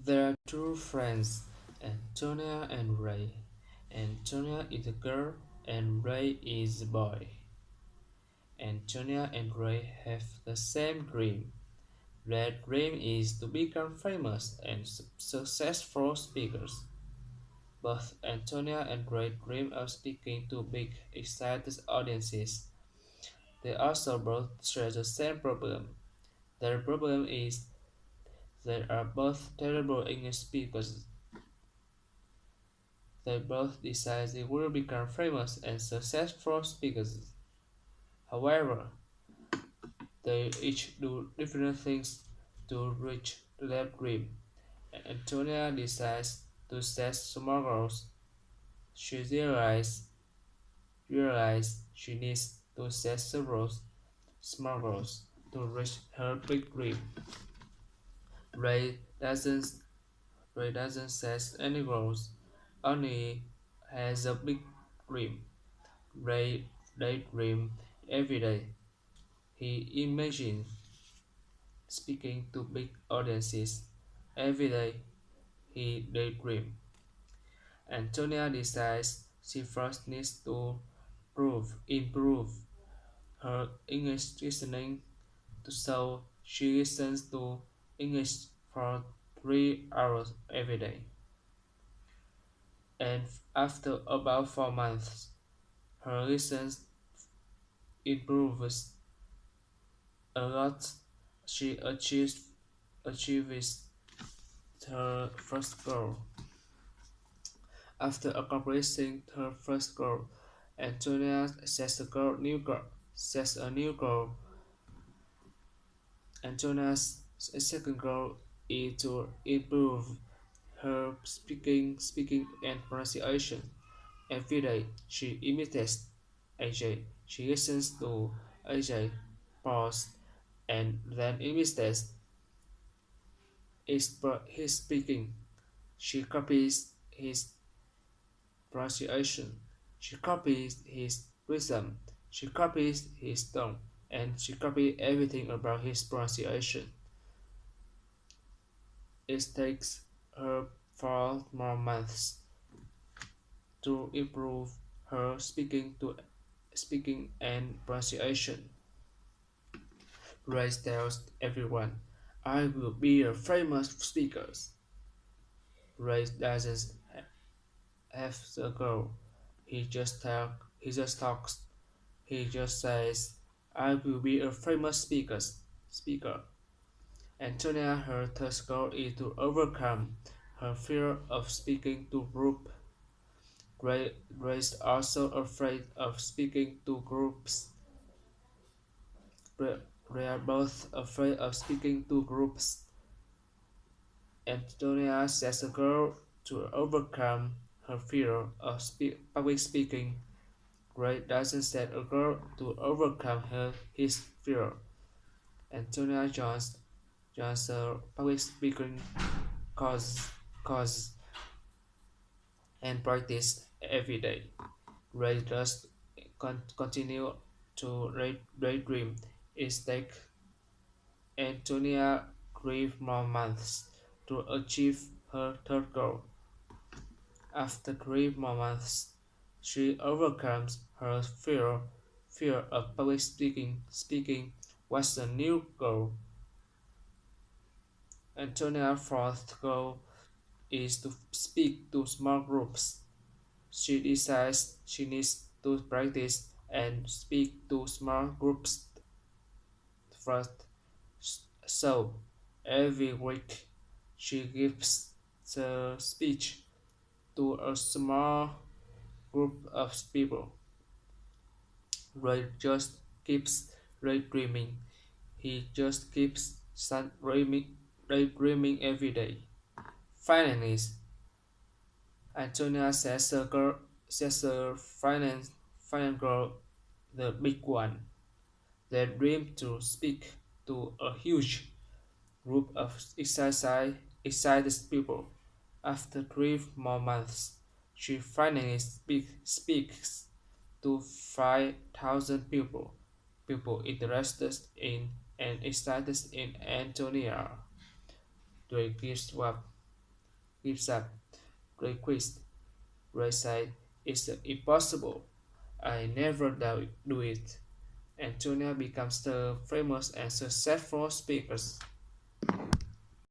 They are two friends, Antonia and Ray. Antonia is a girl and Ray is a boy. Antonia and Ray have the same dream. Their dream is to become famous and successful speakers. Both Antonia and Ray dream of speaking to big, excited audiences. They also both share the same problem. Their problem is they are both terrible English speakers. They both decide they will become famous and successful speakers. However, they each do different things to reach their dream. Antonia decides to set small goals. She realizes she needs to set several small goals to reach her big dream. Ray doesn't Ray doesn't set any goals, only has a big dream. Ray daydream every day. He imagines speaking to big audiences. Every day he daydreams. Antonia decides she first needs to improve her English listening, so she listens to English for 3 hours every day. And after about 4 months, her listens improves a lot. She achieves her first goal. After accomplishing her first goal, Antonia sets a new goal. Antonia's second goal is to improve her speaking and pronunciation. Every day she imitates AJ. She listens to AJ pause and then imitates his speaking. She copies his pronunciation. She copies his rhythm. She copies his tone. And she copies everything about his pronunciation. It takes her 4 more months to improve her speaking and pronunciation. Ray tells everyone, "I will be a famous speaker." Ray doesn't have the goal. He just talks. He just says, "I will be a famous speaker." Antonia, her third goal is to overcome her fear of speaking to group. Ray is also afraid of speaking to groups. They are both afraid of speaking to groups. Antonia sets a goal to overcome her fear of public speaking. Ray doesn't set a goal to overcome his fear. Antonia joins a public speaking course, course and practice every day. Ray just continue to daydream. It takes Antonia 3 more months to achieve her third goal. After 3 more months, she overcomes her fear of public speaking. Speaking was a new goal. Antonia's fourth goal is to speak to small groups. She decides she needs to practice and speak to small groups first. So, every week she gives the speech to a small group of people. Ray just keeps daydreaming. He just keeps daydreaming every day. Finally, Antonia says her final girl, the big one. They dream to speak to a huge group of excited people. After 3 more months, she finally speaks to 5,000 people interested in and excited in Antonia. Do you guess what? gives up. Ray quits. Ray said, "It's impossible. I never do it." Antonia becomes the famous and successful speaker.